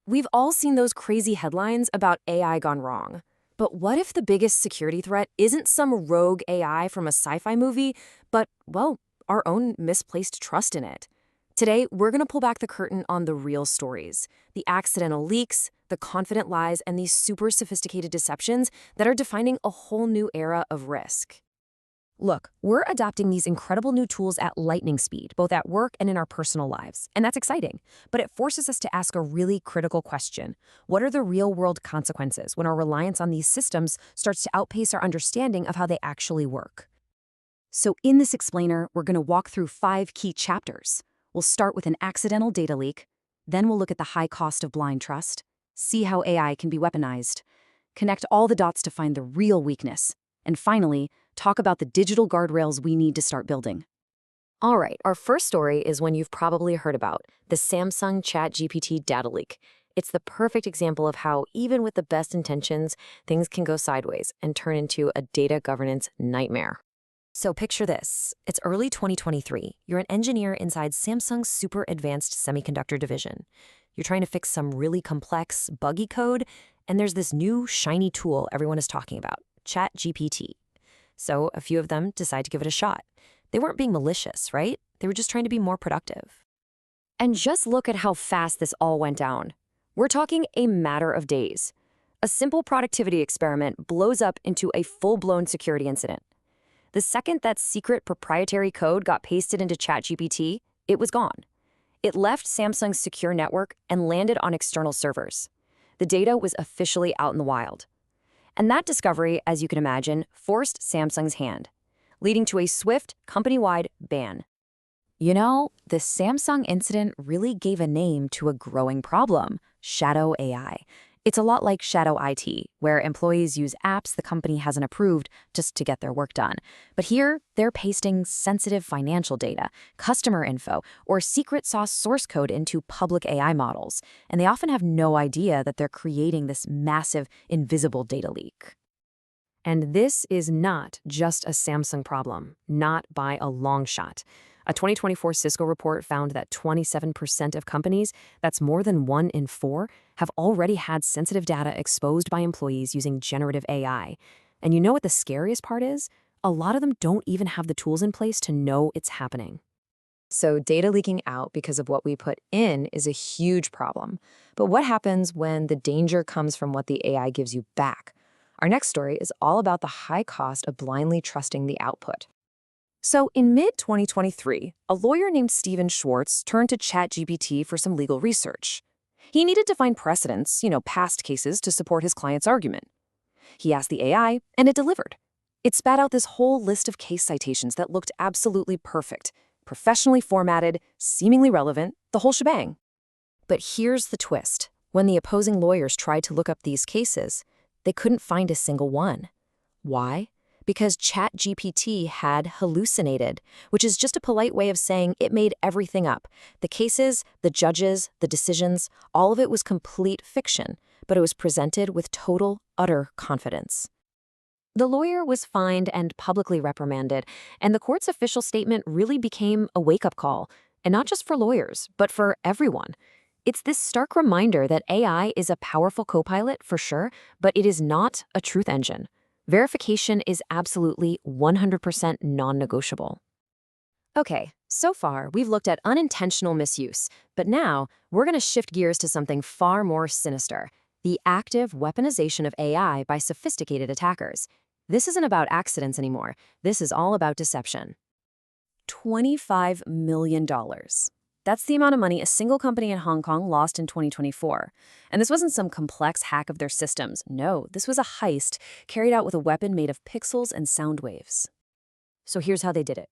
We've all seen those crazy headlines about AI gone wrong. But what if the biggest security threat isn't some rogue AI from a sci-fi movie, but, well, our own misplaced trust in it? Today, we're going to pull back the curtain on the real stories, the accidental leaks, the confident lies, and these super sophisticated deceptions that are defining a whole new era of risk. Look, we're adopting these incredible new tools at lightning speed, both at work and in our personal lives. And that's exciting. But it forces us to ask a really critical question. What are the real-world consequences when our reliance on these systems starts to outpace our understanding of how they actually work? So in this explainer, we're going to walk through 5 key chapters. We'll start with an accidental data leak. Then we'll look at the high cost of blind trust, see how AI can be weaponized, connect all the dots to find the real weakness, and finally, talk about the digital guardrails we need to start building. All right, our first story is one you've probably heard about, the Samsung ChatGPT data leak. It's the perfect example of how, even with the best intentions, things can go sideways and turn into a data governance nightmare. So picture this. It's early 2023. You're an engineer inside Samsung's super advanced semiconductor division. You're trying to fix some really complex, buggy code, and there's this new, shiny tool everyone is talking about, ChatGPT. So a few of them decide to give it a shot. They weren't being malicious, right? They were just trying to be more productive. And just look at how fast this all went down. We're talking a matter of days. A simple productivity experiment blows up into a full-blown security incident. The second that secret proprietary code got pasted into ChatGPT, it was gone. It left Samsung's secure network and landed on external servers. The data was officially out in the wild. And that discovery, as you can imagine, forced Samsung's hand, leading to a swift, company-wide ban. You know, the Samsung incident really gave a name to a growing problem, shadow AI. It's a lot like shadow IT, where employees use apps the company hasn't approved just to get their work done. But here, they're pasting sensitive financial data, customer info, or secret sauce source code into public AI models, and they often have no idea that they're creating this massive, invisible data leak. And this is not just a Samsung problem, not by a long shot. A 2024 Cisco report found that 27% of companies, that's more than 1 in 4, have already had sensitive data exposed by employees using generative AI. And you know what the scariest part is? A lot of them don't even have the tools in place to know it's happening. So data leaking out because of what we put in is a huge problem. But what happens when the danger comes from what the AI gives you back? Our next story is all about the high cost of blindly trusting the output. So in mid-2023, a lawyer named Stephen Schwartz turned to ChatGPT for some legal research. He needed to find precedents, past cases to support his client's argument. He asked the AI, and it delivered. It spat out this whole list of case citations that looked absolutely perfect, professionally formatted, seemingly relevant, the whole shebang. But here's the twist. When the opposing lawyers tried to look up these cases, they couldn't find a single one. Why? Because ChatGPT had hallucinated, which is just a polite way of saying it made everything up. The cases, the judges, the decisions, all of it was complete fiction, but it was presented with total, utter confidence. The lawyer was fined and publicly reprimanded, and the court's official statement really became a wake-up call, and not just for lawyers, but for everyone. It's this stark reminder that AI is a powerful co-pilot, for sure, but it is not a truth engine. Verification is absolutely 100% non-negotiable. Okay, so far we've looked at unintentional misuse, but now we're going to shift gears to something far more sinister, the active weaponization of AI by sophisticated attackers. This isn't about accidents anymore. This is all about deception. $25 million. That's the amount of money a single company in Hong Kong lost in 2024. And this wasn't some complex hack of their systems. No, this was a heist carried out with a weapon made of pixels and sound waves. So here's how they did it.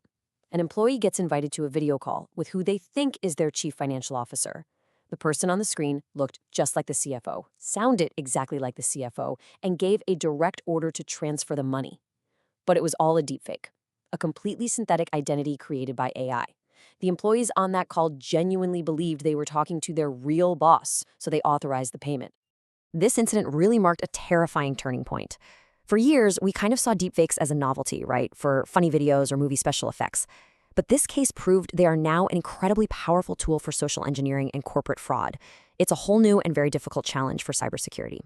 An employee gets invited to a video call with who they think is their chief financial officer. The person on the screen looked just like the CFO, sounded exactly like the CFO, and gave a direct order to transfer the money. But it was all a deepfake, a completely synthetic identity created by AI. The employees on that call genuinely believed they were talking to their real boss, so they authorized the payment. This incident really marked a terrifying turning point. For years, we kind of saw deepfakes as a novelty, right, for funny videos or movie special effects. But this case proved they are now an incredibly powerful tool for social engineering and corporate fraud. It's a whole new and very difficult challenge for cybersecurity.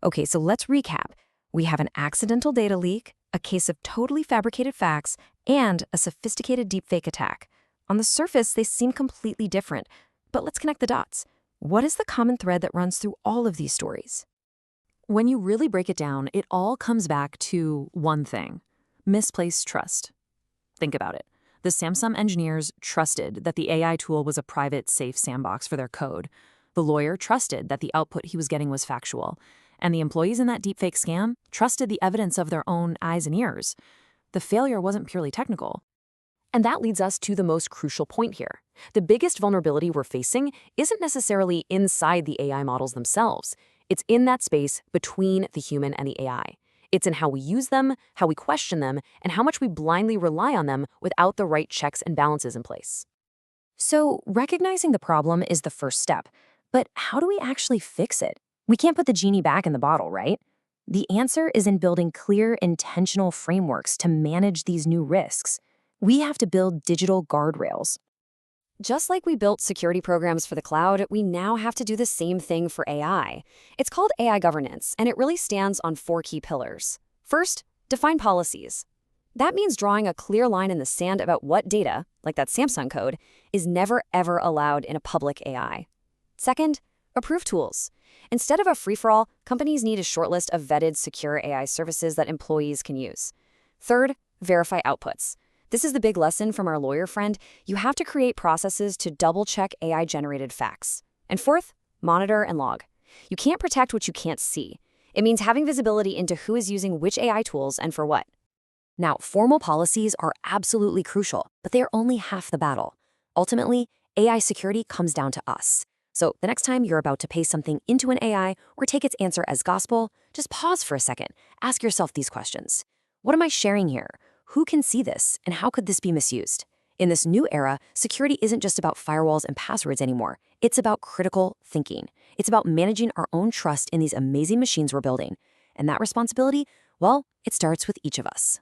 Okay, so let's recap. We have an accidental data leak, a case of totally fabricated facts, and a sophisticated deepfake attack. On the surface, they seem completely different, but let's connect the dots. What is the common thread that runs through all of these stories? When you really break it down, it all comes back to one thing: misplaced trust. Think about it. The Samsung engineers trusted that the AI tool was a private, safe sandbox for their code. The lawyer trusted that the output he was getting was factual. And the employees in that deepfake scam trusted the evidence of their own eyes and ears. The failure wasn't purely technical. And that leads us to the most crucial point here. The biggest vulnerability we're facing isn't necessarily inside the AI models themselves. It's in that space between the human and the AI. It's in how we use them, how we question them, and how much we blindly rely on them without the right checks and balances in place. So, recognizing the problem is the first step. But how do we actually fix it? We can't put the genie back in the bottle, right? The answer is in building clear, intentional frameworks to manage these new risks. We have to build digital guardrails. Just like we built security programs for the cloud, we now have to do the same thing for AI. It's called AI governance, and it really stands on 4 key pillars. First, define policies. That means drawing a clear line in the sand about what data, like that Samsung code, is never ever allowed in a public AI. Second, approve tools. Instead of a free-for-all, companies need a short list of vetted, secure AI services that employees can use. Third, verify outputs. This is the big lesson from our lawyer friend. You have to create processes to double-check AI-generated facts. And fourth, monitor and log. You can't protect what you can't see. It means having visibility into who is using which AI tools and for what. Now, formal policies are absolutely crucial, but they are only half the battle. Ultimately, AI security comes down to us. So the next time you're about to paste something into an AI or take its answer as gospel, just pause for a second. Ask yourself these questions. What am I sharing here? Who can see this, and how could this be misused? In this new era, security isn't just about firewalls and passwords anymore. It's about critical thinking. It's about managing our own trust in these amazing machines we're building. And that responsibility, well, it starts with each of us.